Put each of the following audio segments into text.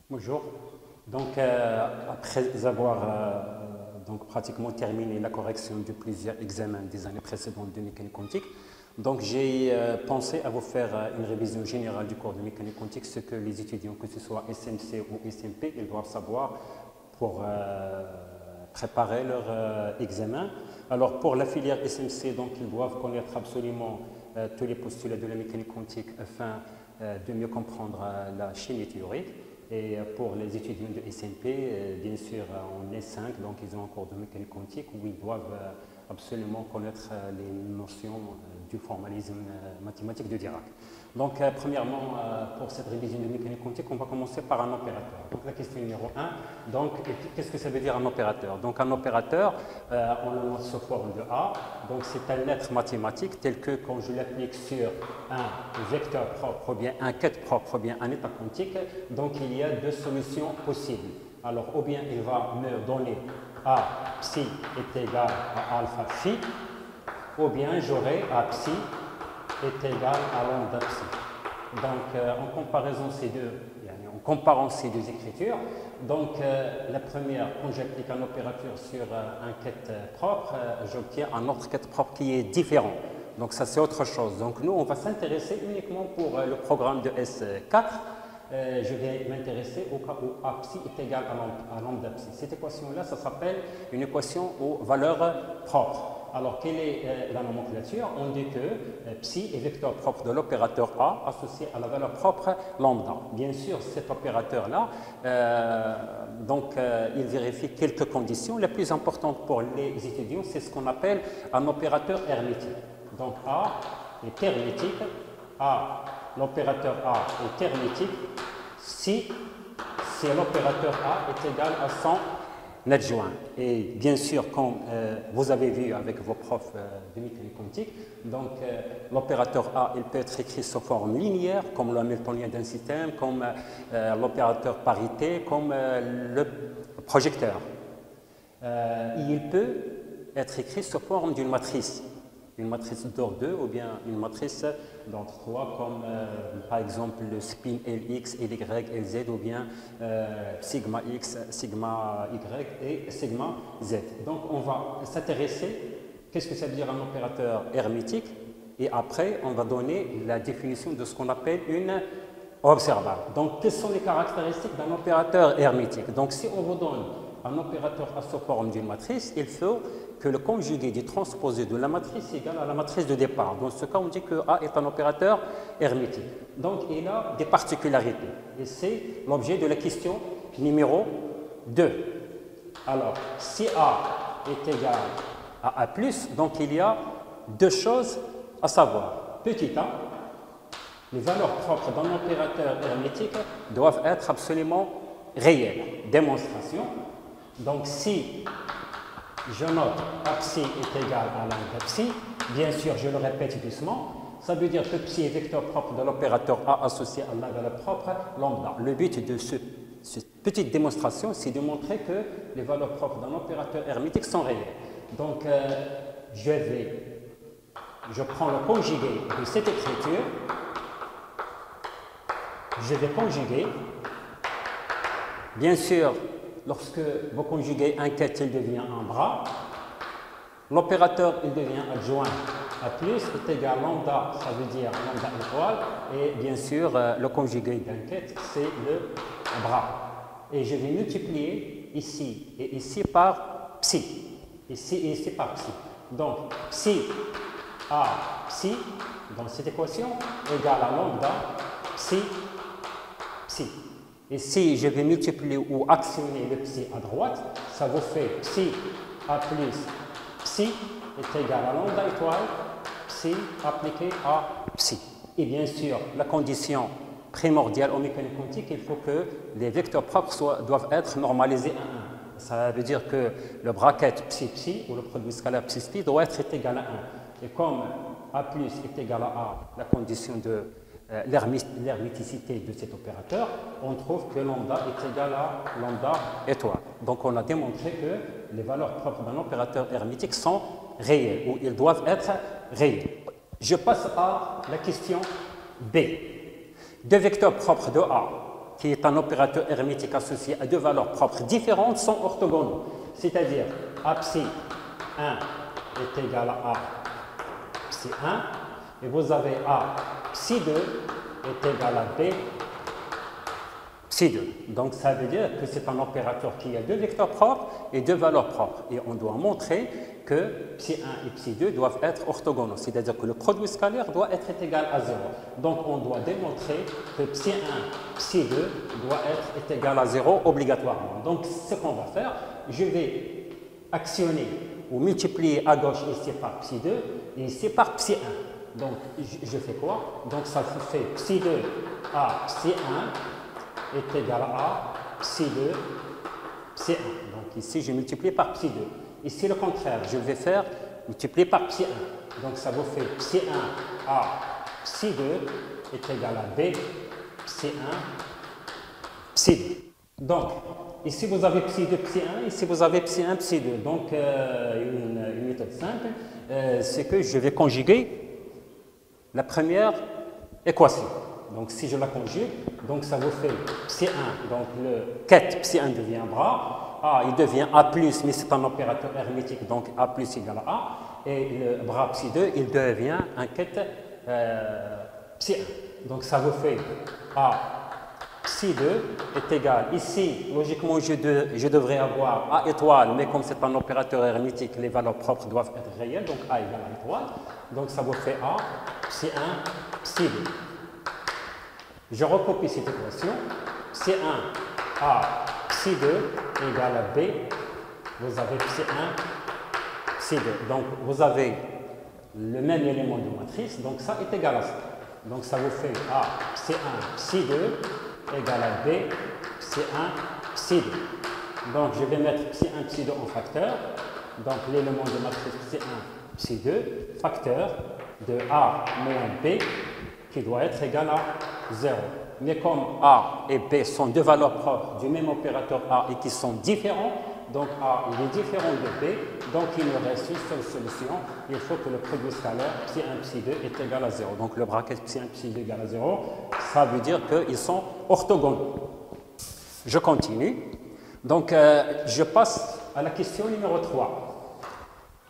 Bonjour. Donc, après avoir donc pratiquement terminé la correction de plusieurs examens des années précédentes de mécanique quantique, donc j'ai pensé à vous faire une révision générale du cours de mécanique quantique, ce que les étudiants, que ce soit SMC ou SMP, ils doivent savoir pour préparer leur examen. Alors, pour la filière SMC, donc, ils doivent connaître absolument tous les postulats de la mécanique quantique afin de mieux comprendre la chimie théorique. Et pour les étudiants de SMP, bien sûr, en S5, donc ils ont un cours de mécanique quantique où ils doivent absolument connaître les notions du formalisme mathématique de Dirac. Donc, premièrement, pour cette révision de mécanique quantique, on va commencer par un opérateur. Donc, la question numéro 1, donc, qu'est-ce que ça veut dire un opérateur? Donc, un opérateur, on le note sous forme de A. Donc, c'est un être mathématique tel que quand je l'applique sur un vecteur propre ou bien un quête propre ou bien un état quantique, donc il y a deux solutions possibles. Alors, ou bien il va me donner A psi est égal à alpha phi, ou bien j'aurai A psi est égal à lambda psi. Donc, en comparant ces deux écritures, donc la première, quand j'applique un opérateur sur un quête propre, j'obtiens un autre quête propre qui est différent. Donc, ça, c'est autre chose. Donc, nous, on va s'intéresser uniquement pour le programme de S4. Je vais m'intéresser au cas où A psi est égal à lambda psi. Cette équation-là, ça s'appelle une équation aux valeurs propres. Alors, quelle est la nomenclature? On dit que psi est vecteur propre de l'opérateur A associé à la valeur propre lambda. Bien sûr, cet opérateur-là, il vérifie quelques conditions. La plus importante pour les étudiants, c'est ce qu'on appelle un opérateur hermétique. Donc, A est hermétique, l'opérateur A est hermétique si l'opérateur A est égal à son adjoint. Et bien sûr, comme vous avez vu avec vos profs de mécanique quantique, donc l'opérateur A, il peut être écrit sous forme linéaire, comme le hamiltonien d'un système, comme l'opérateur parité, comme le projecteur. Il peut être écrit sous forme d'une matrice d'ordre 2 ou bien une matrice d'ordre 3 comme par exemple le spin Lx, Ly, Lz ou bien sigma x, sigma y et sigma z. Donc on va s'intéresser qu'est-ce que ça veut dire un opérateur hermétique et après on va donner la définition de ce qu'on appelle une observable. Donc quelles sont les caractéristiques d'un opérateur hermétique? Donc si on vous donne un opérateur à sous forme d'une matrice, il faut que le conjugué du transposé de la matrice est égal à la matrice de départ. Dans ce cas, on dit que A est un opérateur hermétique. Donc, il a des particularités. Et c'est l'objet de la question numéro 2. Alors, si A est égal à A+, donc il y a deux choses à savoir. Petit a, les valeurs propres d'un opérateur hermétique doivent être absolument réelles. Démonstration. Donc, si je note A psi est égal à lambda psi, bien sûr, je le répète doucement, ça veut dire que psi est vecteur propre de l'opérateur A associé à la valeur propre lambda. Le but de cette petite démonstration, c'est de montrer que les valeurs propres d'un opérateur hermétique sont réelles. Donc, je prends le conjugué de cette écriture, je vais conjuguer. Bien sûr, lorsque vous conjuguez un quête, il devient un bras. L'opérateur, il devient adjoint à plus, est égal à lambda, ça veut dire lambda étoile. Et bien sûr, le conjugué d'un quête, c'est le bras. Et je vais multiplier ici et ici par psi. Ici et ici par psi. Donc, psi A psi, dans cette équation, égale à lambda psi psi. Et si je vais multiplier ou actionner le psi à droite, ça vous fait psi A plus psi est égal à lambda étoile psi appliqué à psi. Et bien sûr, la condition primordiale en mécanique quantique, il faut que les vecteurs propres doivent être normalisés à 1. Ça veut dire que le bracket psi-psi ou le produit scalaire psi-psi doit être égal à 1. Et comme A plus est égal à A, la condition de l'herméticité de cet opérateur, on trouve que lambda est égal à lambda étoile. Donc on a démontré que les valeurs propres d'un opérateur hermétique sont réelles, ou ils doivent être réels. Je passe à la question B. Deux vecteurs propres de A qui est un opérateur hermétique associé à deux valeurs propres différentes, sont orthogonaux. C'est-à-dire A psi 1 est égal à A psi 1, et vous avez A psi 2 est égal à B psi 2. Donc ça veut dire que c'est un opérateur qui a deux vecteurs propres et deux valeurs propres. Et on doit montrer que psi 1 et psi 2 doivent être orthogonaux, c'est-à-dire que le produit scalaire doit être égal à 0. Donc on doit démontrer que psi 1 psi 2 doit être égal à 0 obligatoirement. Donc ce qu'on va faire, je vais actionner ou multiplier à gauche ici par psi 2 et ici par psi 1. Donc je fais quoi? Donc ça fait psi 2 à psi 1 est égal à psi 2 psi 1. Donc ici je multiplie par psi 2. Ici le contraire, je vais faire multiplier par psi 1. Donc ça vous fait psi 1 à psi 2 est égal à B psi 1 psi 2. Donc ici vous avez psi 2 psi 1, ici vous avez psi 1 psi 2. Donc une méthode simple, c'est que je vais conjuguer la première équation. Donc si je la conjugue, donc ça vous fait psi 1, donc le ket psi 1 devient bras, A il devient A+, mais c'est un opérateur hermétique, donc A+ égale à A, et le bras psi 2 il devient un ket psi 1. Donc ça vous fait A psi 2 est égal, ici logiquement je devrais avoir A étoile, mais comme c'est un opérateur hermétique, les valeurs propres doivent être réelles, donc A égale à étoile, donc ça vous fait A psi 1 psi 2. Je recopie cette équation, psi 1 à psi 2 égale à B, vous avez psi 1, psi 2. Donc vous avez le même élément de matrice, donc ça est égal à ça. Donc ça vous fait A psi 1, psi 2 égale à B, psi 1, psi 2. Donc je vais mettre psi 1, psi 2 en facteur. Donc l'élément de matrice psi 1, psi 2, facteur de A moins B, qui doit être égal à 0. Mais comme A et B sont deux valeurs propres du même opérateur A et qui sont différents, donc A il est différent de B, donc il nous reste une seule solution, il faut que le produit scalaire psi 1 psi 2 est égal à 0. Donc le bracket psi 1 psi 2 égale à 0, ça veut dire qu'ils sont orthogonaux. Je continue. Donc je passe à la question numéro 3.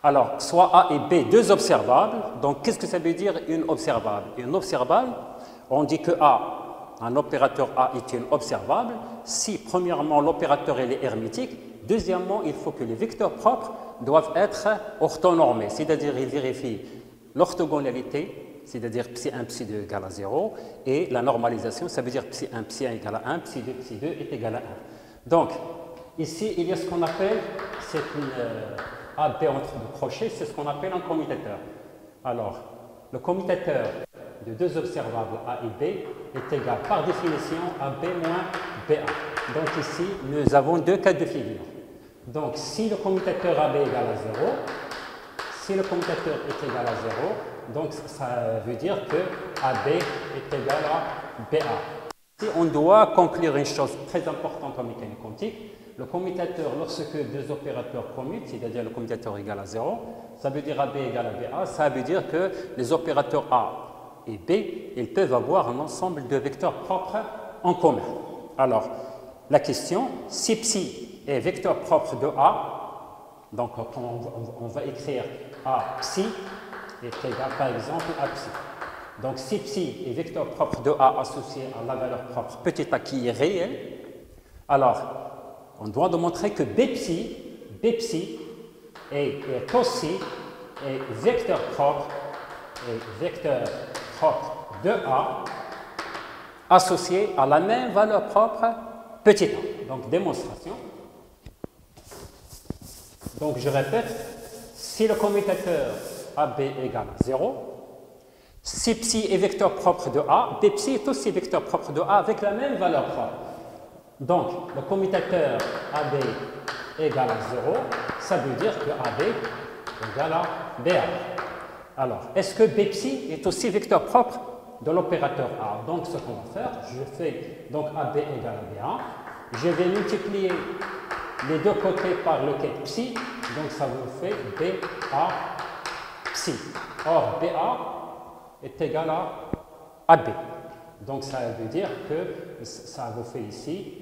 Alors, soit A et B, deux observables. Donc, qu'est-ce que ça veut dire une observable? Une observable, on dit que A, un opérateur A est une observable si, premièrement, l'opérateur est hermétique. Deuxièmement, il faut que les vecteurs propres doivent être orthonormés, c'est-à-dire ils vérifient l'orthogonalité, c'est-à-dire psi 1, psi 2 égale à 0, et la normalisation, ça veut dire psi 1, psi 1 égale à 1, psi 2 est égal à 1. Donc, ici, il y a ce qu'on appelle, c'est une A, B entre deux crochets, c'est ce qu'on appelle un commutateur. Alors, le commutateur de deux observables A et B est égal par définition à B moins BA. Donc ici, nous avons deux cas de figure. Donc si le commutateur AB égale à 0, si le commutateur est égal à 0, donc ça veut dire que AB est égal à BA. Si on doit conclure une chose très importante en mécanique quantique, le commutateur, lorsque deux opérateurs commutent, c'est-à-dire le commutateur égale à 0, ça veut dire AB égale à BA, ça veut dire que les opérateurs A et B, ils peuvent avoir un ensemble de vecteurs propres en commun. Alors, la question, si psi est vecteur propre de A, donc on va écrire A psi est égal par exemple à psi. Donc si psi est vecteur propre de A associé à la valeur propre petit a qui est réel, alors on doit démontrer que B psi est aussi vecteur propre de A associé à la même valeur propre petit a. Donc démonstration. Donc je répète, si le commutateur AB égale à 0, si psi est vecteur propre de A, B psi est aussi vecteur propre de A avec la même valeur propre. Donc le commutateur AB égale à 0, ça veut dire que AB égale à BA. Alors, est-ce que B psi est aussi vecteur propre de l'opérateur A? Donc ce qu'on va faire, je fais donc AB égale à BA, je vais multiplier les deux côtés par le ket psi, donc ça vous fait BA psi. Or, BA est égal à AB. Donc ça veut dire que ça vous fait ici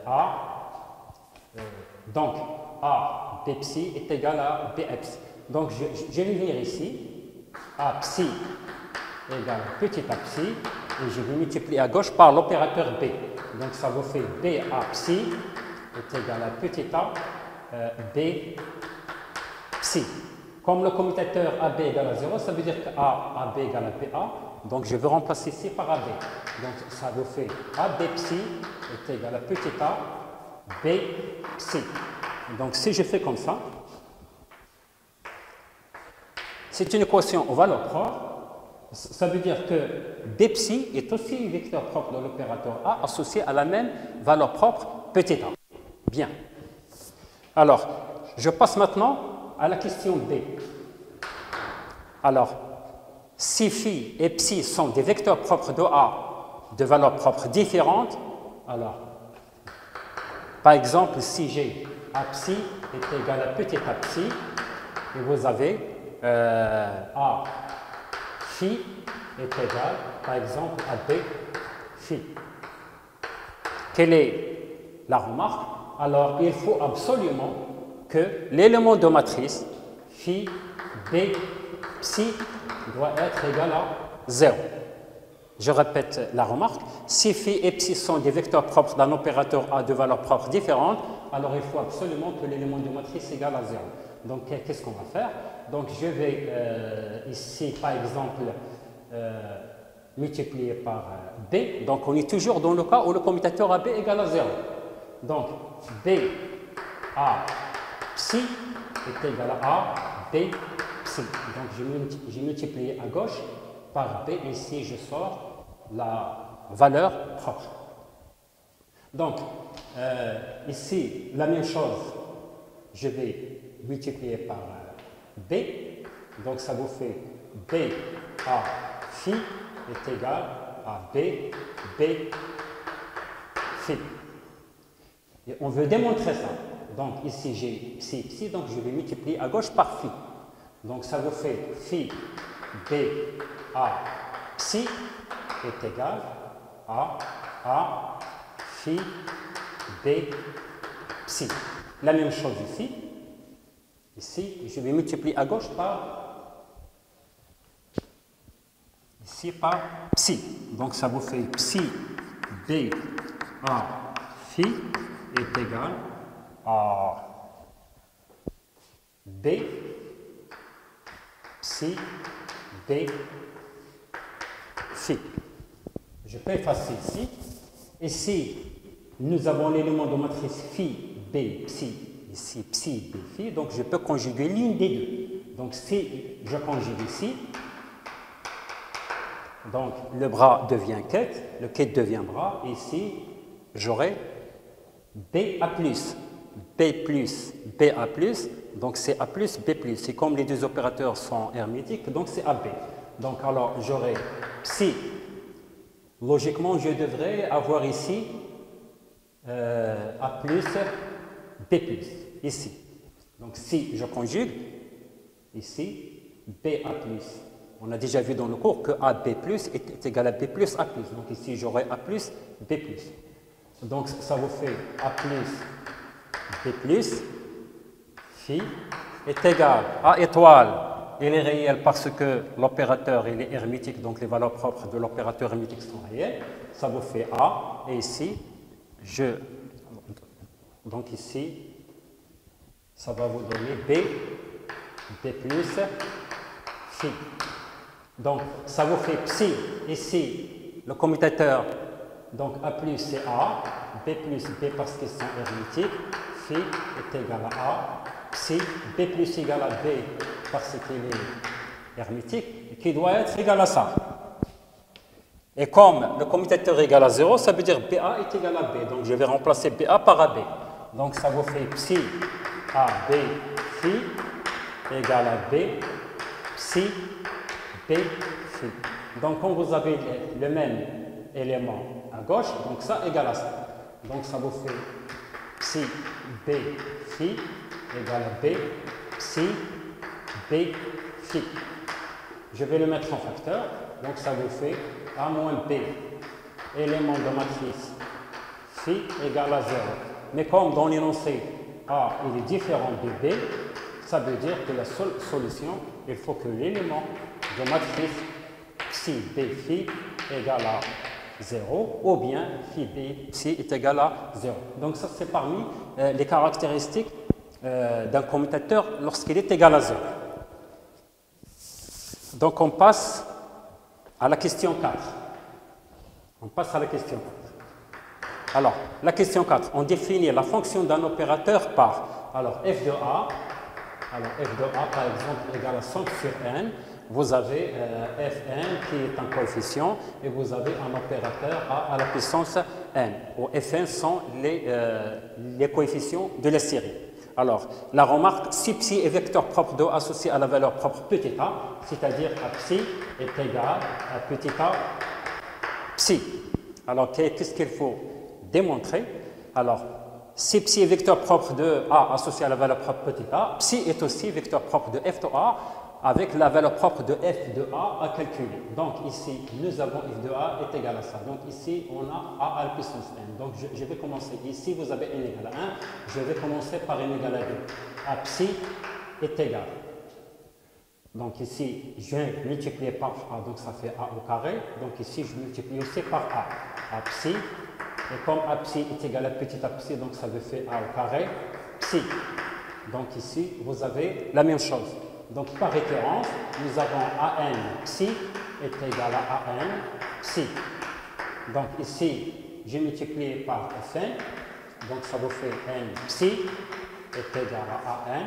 A. Donc A B psi est égal à B epsi. Donc je vais venir ici, A psi égale petit a psi, et je vais multiplier à gauche par l'opérateur B. Donc ça vous fait B A psi est égal à petit a B psi. Comme le commutateur AB égale à 0, ça veut dire que AB égale à BA. Donc je vais remplacer ici par AB. Donc ça vous fait AB psi est égal à petit a B psi. Donc si je fais comme ça, c'est une équation aux valeurs propres. Ça veut dire que B psi est aussi un vecteur propre de l'opérateur A associé à la même valeur propre petit a. Bien. Alors, je passe maintenant à la question B. Alors, si phi et psi sont des vecteurs propres de A de valeurs propres différentes, alors, par exemple, si j'ai A psi est égal à petit a psi, et vous avez A phi est égal, par exemple, à B phi. Quelle est la remarque? Alors, il faut absolument que l'élément de matrice phi B psi doit être égal à 0. Je répète la remarque. Si phi et psi sont des vecteurs propres d'un opérateur A de valeurs propres différentes, alors il faut absolument que l'élément de matrice est égal à 0. Donc, qu'est-ce qu'on va faire? Donc, je vais ici, par exemple, multiplier par B. Donc, on est toujours dans le cas où le commutateur AB égale à 0. Donc, B A psi est égal à A B psi. Donc, j'ai multiplié à gauche par B. Ici, je sors la valeur propre. Donc, ici, la même chose, je vais multiplier par B. Donc, ça vous fait B A phi est égal à B phi. Et on veut démontrer ça. Donc, ici, j'ai psi, psi, donc je vais multiplier à gauche par phi. Donc, ça vous fait phi B A psi est égal à A phi B psi. La même chose ici. Ici, je vais multiplier à gauche par psi. Donc, ça vous fait psi B A phi est égal à B psi B phi. Je peux effacer ici. Ici, nous avons l'élément de matrice phi B psi, ici psi B phi, donc je peux conjuguer l'une des deux. Donc si je conjugue ici, donc le bras devient quête, le quête devient bras, et ici j'aurai BA+, B plus, BA+, donc c'est A plus, B plus. Et comme les deux opérateurs sont hermétiques, donc c'est AB. Donc alors j'aurai psi. Logiquement, je devrais avoir ici A plus, B plus, ici. Donc si je conjugue, ici, BA plus. On a déjà vu dans le cours que AB plus est égal à B plus A plus. Donc ici, j'aurai A plus, B plus. Donc ça vous fait A plus, B plus, phi est égal à étoile. Il est réel parce que l'opérateur il est hermétique, donc les valeurs propres de l'opérateur hermétique sont réelles. Ça vous fait A. Et ici, donc ici, ça va vous donner B plus, phi. Donc, ça vous fait psi. Ici, le commutateur, donc A plus c'est A, B plus B parce qu'ils sont hermétiques, phi est égal à A, psi, B plus égal à B parce qu'il est hermétique, qui doit être égal à ça. Et comme le commutateur est égal à 0, ça veut dire BA est égal à B. Donc, je vais remplacer BA par AB. Donc, ça vous fait psi AB phi égale à B, psi B phi. Donc, quand vous avez le même élément à gauche, donc ça égale à ça. Donc, ça vous fait psi B phi égale à B, psi B phi. Je vais le mettre en facteur. Donc, ça vous fait A moins B, élément de matrice phi égale à 0. Mais comme dans l'énoncé A il est différent de B, ça veut dire que la seule solution, il faut que l'élément de matrice psi B phi égale à 0 ou bien phi B psi est égal à 0. Donc ça c'est parmi les caractéristiques d'un commutateur lorsqu'il est égal à 0. Donc on passe à la question 4. On passe à la question 4. Alors, la question 4, on définit la fonction d'un opérateur par, alors f de A, par exemple égale à 5 sur n, vous avez fn qui est un coefficient et vous avez un opérateur A à la puissance n, où fn sont les coefficients de la série. Alors, la remarque, si psi est vecteur propre de A associé à la valeur propre petit a, c'est-à-dire que psi est égal à petit a psi. Alors, qu'est-ce qu'il faut démontrer? Alors, si psi est vecteur propre de A associé à la valeur propre petit a, psi est aussi vecteur propre de f de A avec la valeur propre de f de A à calculer. Donc ici, nous avons f de A est égal à ça. Donc ici, on a A à la puissance n. Donc je vais commencer. Ici, vous avez n égale à 1. Je vais commencer par n égale à 2. A psi est égal. Donc ici, je vais multiplier par A, donc ça fait A au carré. Donc ici, je multiplie aussi par A. A psi. Et comme A psi est égal à petit a psi, donc ça veut faire A au carré, psi. Donc ici, vous avez la même chose. Donc par référence, nous avons AN psi est égal à AN psi. Donc ici, j'ai multiplié par Fn. Donc ça vous fait N psi est égal à AN.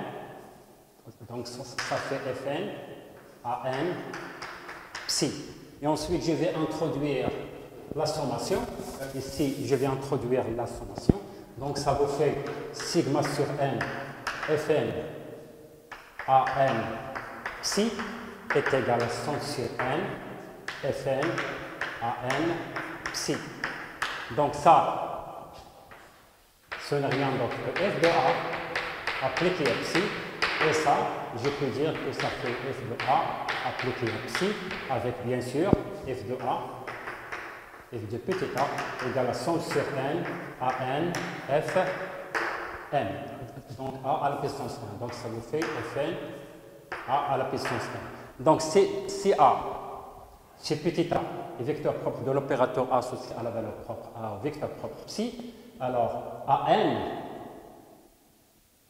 Donc ça fait Fn AN psi. Et ensuite, je vais introduire la sommation. Ici, je vais introduire la sommation. Donc, ça vous fait sigma sur n, Fn AN psi est égal à 100 sur n, Fn AN psi. Donc, ça, ce n'est rien d'autre que f de A appliqué à psi. Et ça, je peux dire que ça fait f de A appliqué à psi avec, bien sûr, f de A f de petit a égale à 100 sur n à n f n. Donc a à la puissance n. Donc ça vous fait fn a à la puissance n. Donc si a chez petit a est vecteur propre de l'opérateur a associé à la valeur propre à vecteur propre psi, alors a n,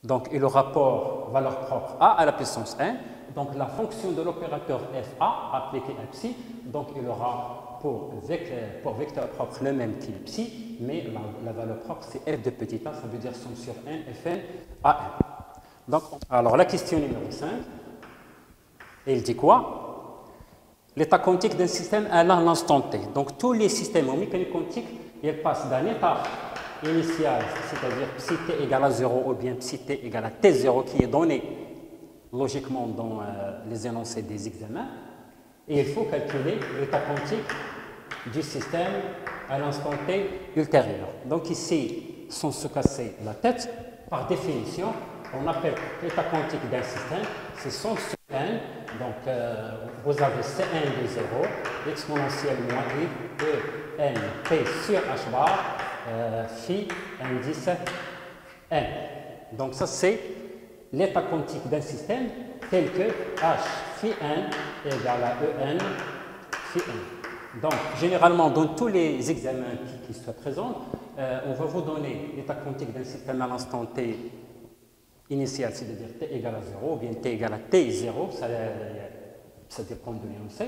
donc est le rapport valeur propre a à la puissance n. Donc la fonction de l'opérateur fa appliquée à psi, donc il aura pour vecteur propre le même qui est psi, mais la valeur propre c'est f de petit a, ça veut dire 100 sur n, fn à n. Donc, alors la question numéro 5, il dit quoi? L'état quantique d'un système à l'instant t. Donc tous les systèmes en mécanique quantique, ils passent d'un état initial, c'est-à-dire psi t égale à 0 ou bien psi t égale à t0 qui est donné logiquement dans les énoncés des examens, et il faut calculer l'état quantique du système à l'instant t ultérieur. Donc ici, sans se casser la tête, par définition, on appelle l'état quantique d'un système, c'est 100 sur n, donc vous avez Cn de 0, exponentielle moins i de n t sur h bar, phi indice n. Donc ça c'est l'état quantique d'un système tel que h phi n égale à en phi n. Donc, généralement, dans tous les examens qui se présentent, on va vous donner l'état quantique d'un système à l'instant t initial, c'est-à-dire t égale à 0, ou bien t égale à t0, ça dépend de l'énoncé,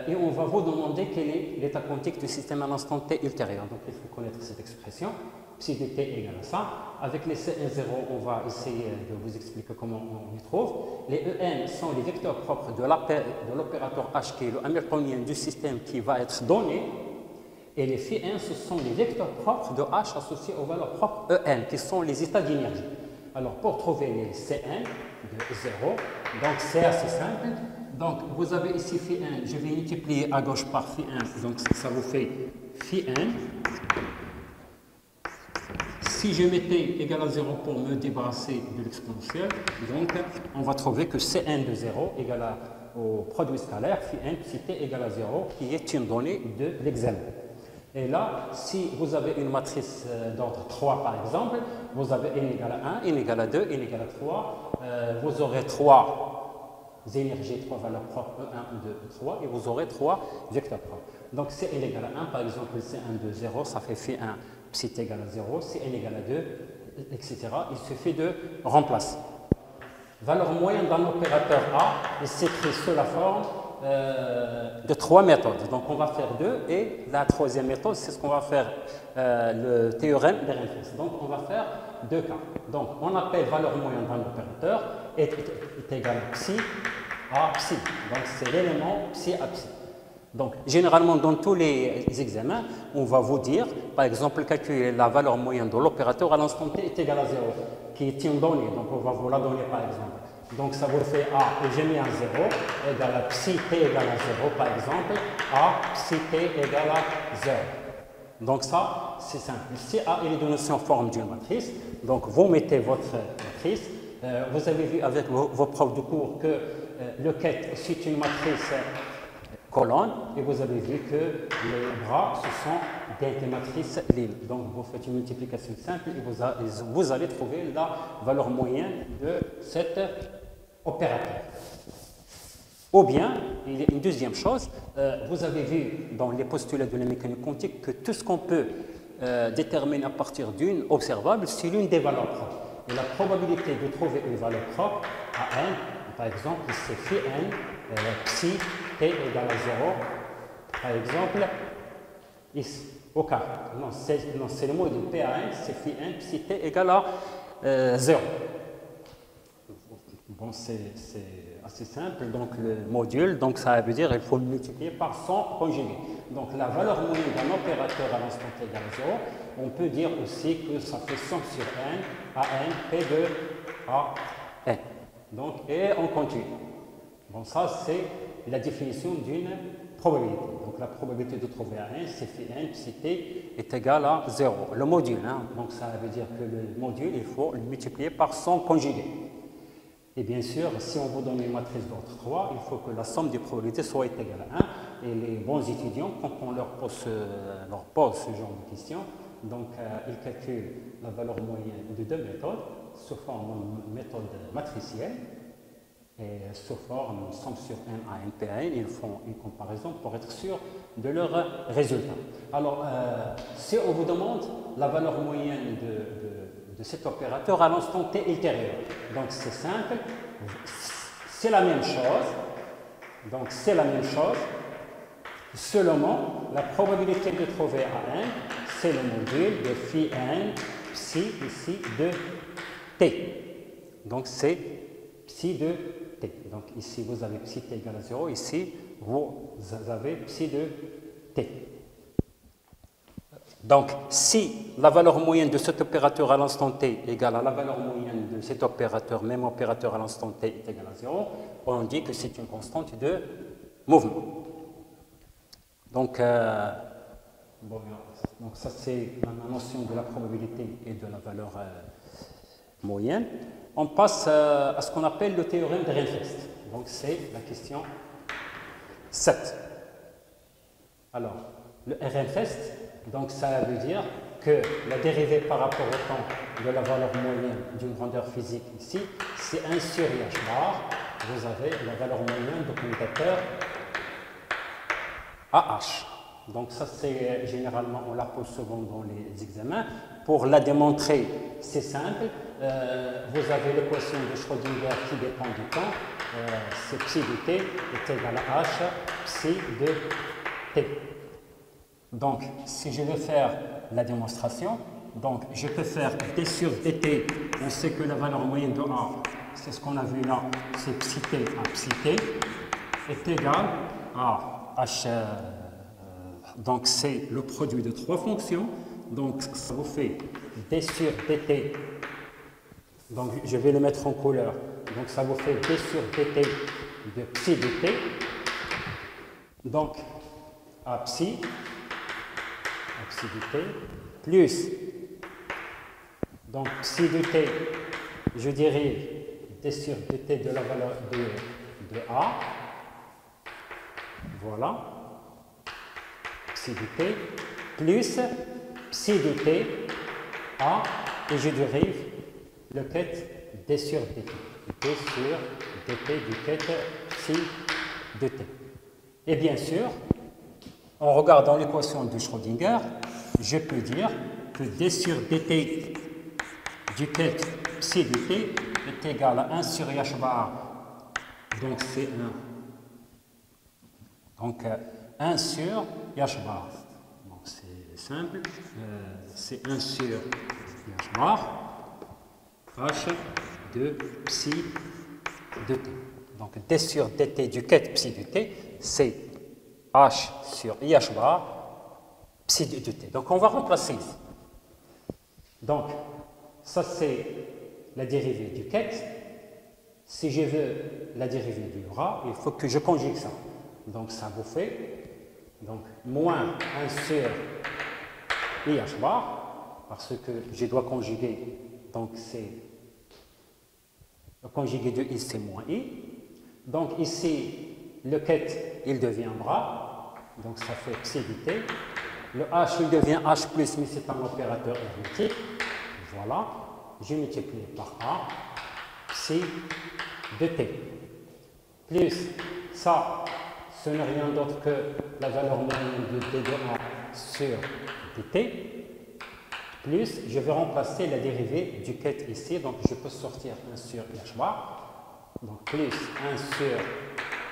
et on va vous demander quel est l'état quantique du système à l'instant t ultérieur. Donc, il faut connaître cette expression. Psi de t égale à ça. Avec les Cn0, on va essayer de vous expliquer comment on les trouve. Les En sont les vecteurs propres de l'opérateur H, qui est le hamiltonien du système qui va être donné. Et les phi n, ce sont les vecteurs propres de H associés aux valeurs propres En, qui sont les états d'énergie. Alors, pour trouver les Cn de 0, donc c'est assez simple. Donc, vous avez ici phi n, je vais multiplier à gauche par phi n, donc ça vous fait phi n. Si si je mettais égal à 0 pour me débarrasser de l'exponentielle, donc on va trouver que C1 de 0 égale au produit scalaire phi 1 psi t égale à 0, qui est une donnée de l'examen. Et là, si vous avez une matrice d'ordre 3 par exemple, vous avez n égale à 1, n égale à 2, n égale à 3, vous aurez 3 énergies, 3 valeurs propres, 1, 2, 3, et vous aurez 3 vecteurs propres. Donc si n égale à 1, par exemple, C1 de 0, ça fait phi 1 psi t égale à 0, si n égale à 2, etc. Il suffit de remplacer. Valeur moyenne d'un opérateur A, il s'écrit sous la forme de 3 méthodes. Donc on va faire 2 et la troisième méthode, c'est ce qu'on va faire le théorème d'Ehrenfest. Donc on va faire 2 cas. Donc on appelle valeur moyenne d'un opérateur est égal à psi à psi. Donc c'est l'élément psi à psi. Donc généralement dans tous les examens, on va vous dire, par exemple, calculer la valeur moyenne de l'opérateur à l'instant t est égal à 0, qui est une donnée. Donc on va vous la donner par exemple. Donc ça vous fait A, et j'ai mis un 0, égale à psi t égale à 0 par exemple, A psi t égale à 0. Donc ça, c'est simple. Si A est donné en forme d'une matrice, donc vous mettez votre matrice. Vous avez vu avec vos profs de cours que le quête, c'est une matrice colonne, et vous avez vu que les bras, ce sont des matrices lignes. Donc vous faites une multiplication simple et vous allez trouver la valeur moyenne de cet opérateur. Ou bien, il y a une deuxième chose, vous avez vu dans les postulats de la mécanique quantique que tout ce qu'on peut déterminer à partir d'une observable, c'est l'une des valeurs propres. Et la probabilité de trouver une valeur propre à n, par exemple, c'est phi n, psi t égale à 0, par exemple, ici, au cas. Non, c'est le module P à n, c'est phi n, psi t égale à 0. Bon, c'est assez simple, donc le module, donc ça veut dire qu'il faut le multiplier par son conjugué. Donc la valeur moyenne d'un opérateur à l'instant t égale à 0, on peut dire aussi que ça fait 100 sur n, à n, p de à n. Donc, et on continue. Bon, ça c'est la définition d'une probabilité. Donc la probabilité de trouver à n, c'est phi n, psi t est égal à 0. Le module, hein, donc ça veut dire que le module, il faut le multiplier par son conjugué. Et bien sûr, si on vous donne une matrice d'ordre 3, il faut que la somme des probabilités soit égale à 1. Et les bons étudiants, quand on leur pose ce genre de questions, donc ils calculent la valeur moyenne de deux méthodes, sous forme de méthode matricielle et sous forme somme sur n à n p à n. Ils font une comparaison pour être sûr de leur résultat. Alors, si on vous demande la valeur moyenne de cet opérateur à l'instant t ultérieur. Donc c'est simple, c'est la même chose. Donc c'est la même chose. Seulement, la probabilité de trouver à n, c'est le module de phi n, psi ici de t. Donc c'est psi de t. Donc ici vous avez psi t égale à 0, ici vous avez psi de t. Donc, si la valeur moyenne de cet opérateur à l'instant t égale à la valeur moyenne de cet opérateur, même opérateur à l'instant t est égal à 0, on dit que c'est une constante de mouvement. Donc, donc ça c'est la notion de la probabilité et de la valeur moyenne. On passe à ce qu'on appelle le théorème d'Ehrenfest. Donc c'est la question 7. Alors, le Ehrenfest, donc ça veut dire que la dérivée par rapport au temps de la valeur moyenne d'une grandeur physique ici, c'est 1 sur h bar. Vous avez la valeur moyenne du commutateur AH. Donc ça c'est généralement, on la pose souvent dans les examens. Pour la démontrer, c'est simple. Vous avez l'équation de Schrödinger qui dépend du temps. C'est psi de t est égal à h psi de t. Donc, si je veux faire la démonstration, donc je peux faire t sur dt. On sait que la valeur moyenne de A, c'est ce qu'on a vu là, c'est psi t à psi t, est égal à h. Donc, c'est le produit de trois fonctions. Donc, ça vous fait d sur dt. Donc, je vais le mettre en couleur. Donc, ça vous fait d sur dt de psi de t. Donc, à psi de t plus Donc, psi de t, je dérive d sur dt de la valeur de A. Voilà. Psi de t plus psi de t A, et je dérive le quête d sur dt. D sur dt du quête psi de t. Et bien sûr, en regardant l'équation de Schrödinger, je peux dire que d sur dt du quête psi de t est égal à 1 sur h bar, donc c'est 1. Donc 1 sur h bar. Donc c'est simple, c'est 1 sur h bar, h de psi de t. Donc d sur dt du quête psi de t, c'est h sur ih bar psi de t. Donc on va remplacer ici. Donc ça c'est la dérivée du quête. Si je veux la dérivée du bras, il faut que je conjugue ça. Donc ça vous fait donc moins 1 sur ih bar, parce que je dois conjuguer, donc c'est le conjugué de i, c'est moins i. Donc ici, le quête, il devient bras, donc ça fait psi de t. Le h, il devient h plus, mais c'est un opérateur hermétique. Voilà, je multiplie par a, psi de t. Plus ça, ce n'est rien d'autre que la valeur moyenne de d de a sur dt. Plus, je vais remplacer la dérivée du quête ici, donc je peux sortir 1 sur ih bar, donc plus 1 sur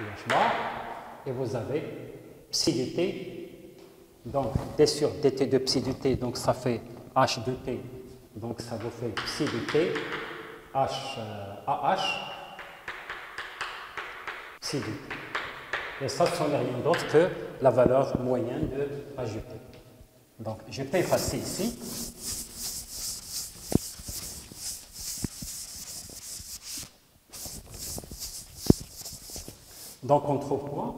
ih bar, et vous avez psi de t, donc d sur dt de psi de t, donc ça fait h de t, donc ça vous fait psi de t, h ah, psi de t. Et ça, ce n'est rien d'autre que la valeur moyenne de h de t. Donc, je peux effacer ici. Donc, on trouve quoi?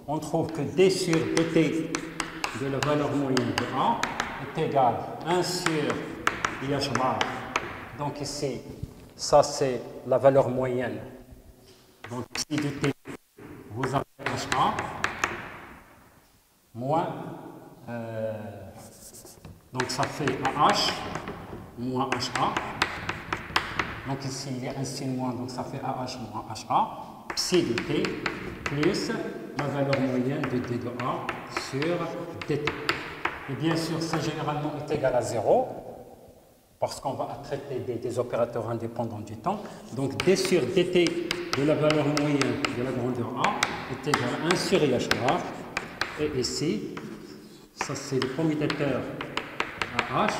On trouve que d sur dt de la valeur moyenne de A est égal à 1 sur ih bar. Donc, ici, ça, c'est la valeur moyenne. Donc, psi de t, vous avez HA moins donc ça fait AH moins HA. Donc ici il y a un signe moins, donc ça fait AH moins HA. Psi de t plus la valeur moyenne de d de A sur dt. Et bien sûr, ça généralement est égal à 0, parce qu'on va traiter des opérateurs indépendants du temps. Donc d sur dt de la valeur moyenne de la grandeur A est égal à 1 sur ih bar. Et ici, ça c'est le commutateur à h,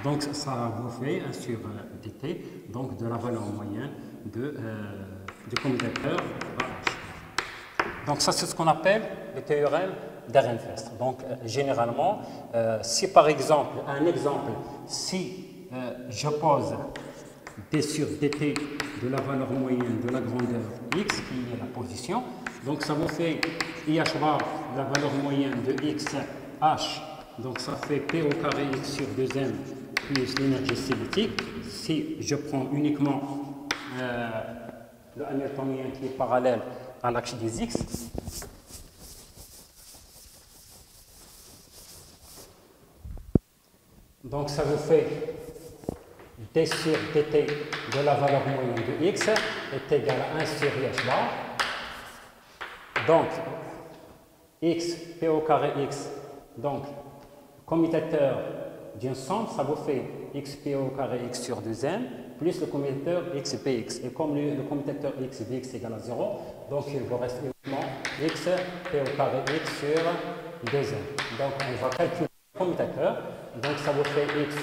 donc ça vous fait 1 sur dt, donc de la valeur moyenne du commutateur à h. Donc ça c'est ce qu'on appelle le théorème d'Ehrenfest. Donc généralement, si par exemple, si je pose d sur dt de la valeur moyenne de la grandeur x, qui est la position, donc ça vous fait ih bar, la valeur moyenne de x, h, donc ça fait p au carré x sur 2m plus l'énergie cinétique. Si je prends uniquement le hamiltonien qui est parallèle à l'axe des x, donc ça vous fait d sur dt de la valeur moyenne de x est égal à 1 sur ih bar. Donc, x, p au carré x, donc, commutateur d'une somme, ça vous fait xp au carré x sur 2m, plus le commutateur xpx. Et comme le commutateur xpx égale à 0, donc il vous reste uniquement x, p au carré x sur 2m. Donc, on va calculer le commutateur. Donc, ça vous fait x,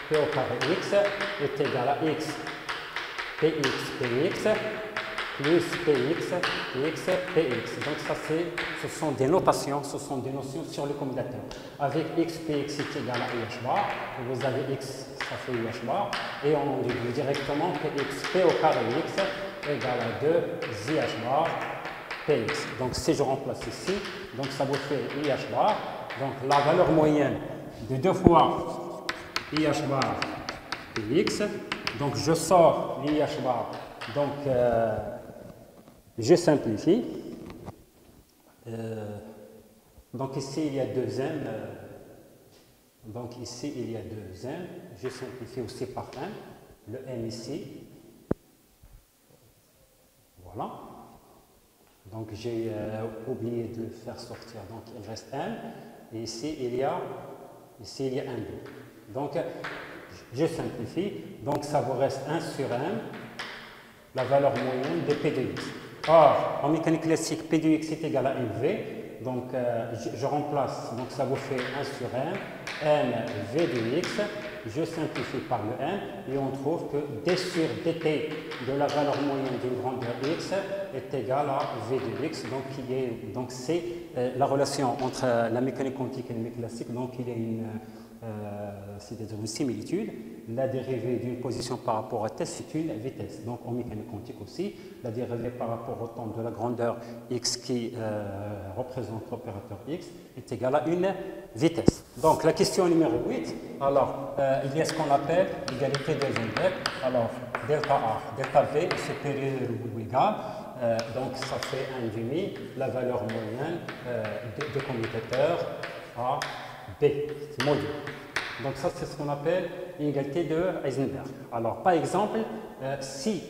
p au carré x est égal à x, px, px, plus px, px, px. Donc ça ce sont des notations, sur le commutateur. Avec x, px est égal à ih bar, vous avez x, ça fait ih bar, et on déduit directement que x, p au carré x égale à 2 ih bar, px. Donc si je remplace ici, donc ça vous fait ih bar, donc la valeur moyenne de 2 fois ih bar Px. Donc je sors l'IH bar, donc je simplifie. Donc ici il y a 2 m, donc ici il y a 2 m, je simplifie aussi par m, le m ici, voilà. Donc j'ai oublié de faire sortir, donc il reste m, et ici il y a 1, 2. Donc je simplifie, donc ça vous reste 1 sur m, la valeur moyenne de P de x. Or, en mécanique classique, P de x est égal à mv, donc je remplace, donc ça vous fait 1 sur m v de x, je simplifie par le m, et on trouve que d sur dt de la valeur moyenne d'une grandeur x est égal à v de x, donc c'est la relation entre la mécanique quantique et la mécanique classique, donc il y a c'est-à-dire une similitude. La dérivée d'une position par rapport à t, c'est une vitesse. Donc en mécanique quantique aussi, la dérivée par rapport au temps de la grandeur x qui représente l'opérateur x est égale à une vitesse. Donc la question numéro 8, alors il y a ce qu'on appelle l'égalité des Heisenberg. Alors delta A, delta V est supérieur ou égal, donc ça fait 1 demi, la valeur moyenne de commutateur A, B, module. Donc ça c'est ce qu'on appelle l'égalité de Heisenberg. Alors par exemple, si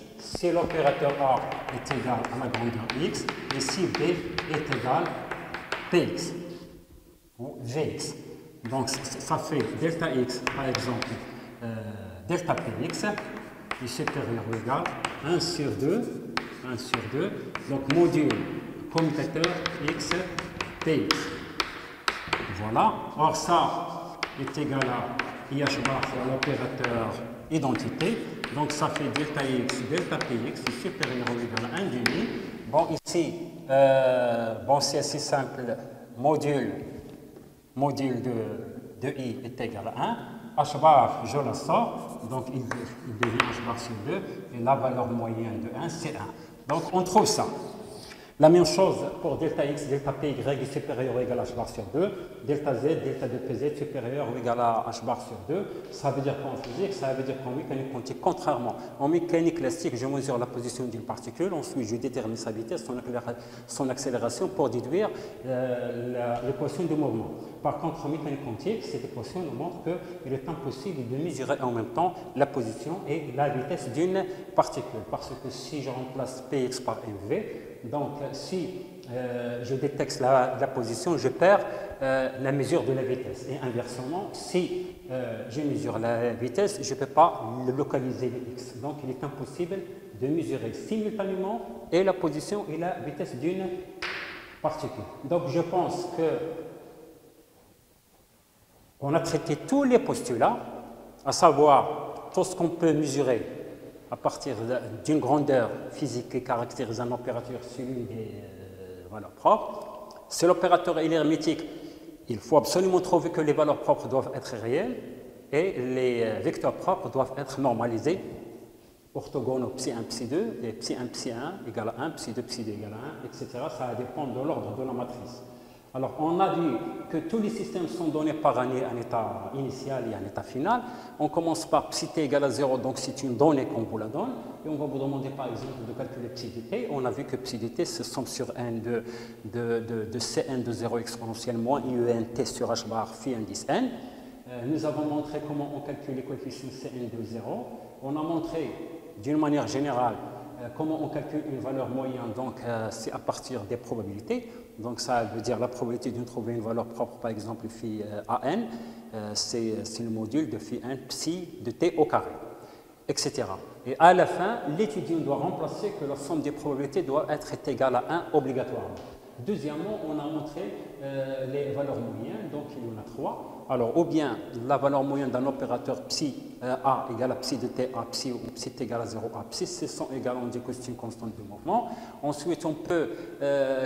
l'opérateur A est égal à la grandeur x, et si B est égal à Px ou Vx, donc ça fait delta x par exemple, delta Px est supérieur ou égal à 1 sur 2, donc module commutateur x Px. Voilà, or ça est égal à IH bar sur l'opérateur identité, donc ça fait delta x, delta Px est supérieur ou égal à 1 demi. Bon, ici, c'est assez simple, module de I est égal à 1, H bar, je la sors, donc il devient H bar sur 2, et la valeur moyenne de 1, c'est 1. Donc on trouve ça. La même chose pour delta x, delta py est supérieur ou égal à h bar sur 2, delta z, delta 2pz est supérieur ou égal à h bar sur 2. Ça veut dire quoi en physique? Ça veut dire qu'en mécanique quantique, contrairement en mécanique classique, je mesure la position d'une particule, ensuite je détermine sa vitesse, son accélération pour déduire l'équation de mouvement. Par contre, en mécanique quantique, cette équation nous montre qu'il est impossible de mesurer en même temps la position et la vitesse d'une particule, parce que si je remplace px par mv, donc si je détecte la position, je perds la mesure de la vitesse. Et inversement, si je mesure la vitesse, je ne peux pas localiser le x. Donc il est impossible de mesurer simultanément et la position et la vitesse d'une particule. Donc je pense que on a traité tous les postulats, à savoir tout ce qu'on peut mesurer à partir d'une grandeur physique qui caractérise un opérateur sur l'une des valeurs propres. Si l'opérateur est hermétique, il faut absolument trouver que les valeurs propres doivent être réelles et les vecteurs propres doivent être normalisés, orthogonaux ψ1, ψ2, et ψ1, ψ1 égale à 1, ψ2, ψ2 égale à 1, etc. Ça dépend de l'ordre de la matrice. Alors, on a vu que tous les systèmes sont donnés par un état initial et un état final. On commence par psi t égale à 0, donc c'est une donnée qu'on vous la donne. Et on va vous demander par exemple de calculer psi dt. On a vu que psi dt se somme sur n de Cn de 0 exponentielle moins IEN t sur h bar phi indice n. Nous avons montré comment on calcule les coefficients Cn de 0. On a montré d'une manière générale comment on calcule une valeur moyenne, donc c'est à partir des probabilités. Donc ça veut dire la probabilité de trouver une valeur propre, par exemple phi an, c'est le module de phi 1 psi de t au carré, etc. Et à la fin, l'étudiant doit remplacer que la somme des probabilités doit être égale à 1 obligatoirement. Deuxièmement, on a montré les valeurs moyennes, donc il y en a 3. Alors, ou bien la valeur moyenne d'un opérateur psi A égale à psi de t A psi ou psi t égale à 0 A psi, ce sont égales, on dit que c'est une constante de mouvement. Ensuite, on peut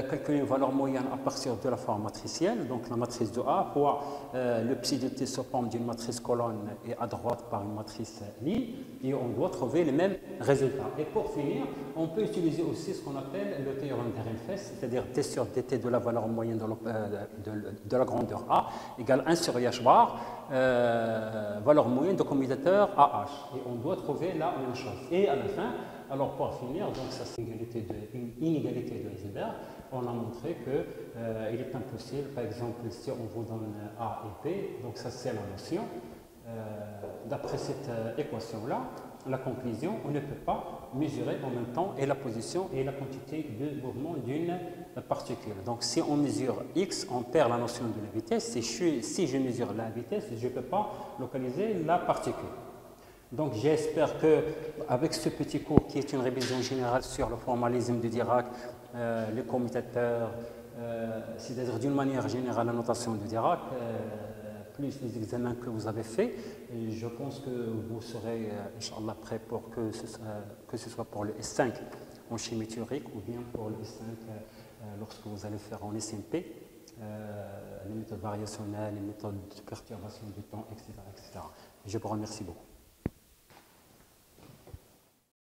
calculer une valeur moyenne à partir de la forme matricielle, donc la matrice de A, fois le psi de t se forme d'une matrice colonne et à droite par une matrice ligne, et on doit trouver les mêmes résultats. Et pour finir, on peut utiliser aussi ce qu'on appelle le théorème d'Ehrenfest, c'est-à-dire t sur dt de la valeur moyenne de la grandeur A égale 1 sur IH bar. valeur moyenne de commutateur AH. Et on doit trouver la même chose. Et à la fin, alors pour finir, donc ça c'est une inégalité de Heisenberg. On a montré qu'il est impossible, par exemple, si on vous donne A et B, donc ça c'est la notion. D'après cette équation-là, la conclusion, on ne peut pas mesurer en même temps et la position et la quantité de mouvement d'une particule. Donc si on mesure x, on perd la notion de la vitesse. Si je mesure la vitesse, je ne peux pas localiser la particule. Donc j'espère qu'avec ce petit cours qui est une révision générale sur le formalisme de Dirac, les commutateurs, c'est-à-dire d'une manière générale la notation de Dirac, plus les examens que vous avez faits, et je pense que vous serez, Inch'Allah, prêt pour que ce soit pour le S5 en chimie théorique ou bien pour le S5 lorsque vous allez faire en SMP, les méthodes variationnelles, les méthodes de perturbation du temps, etc., etc. Je vous remercie beaucoup.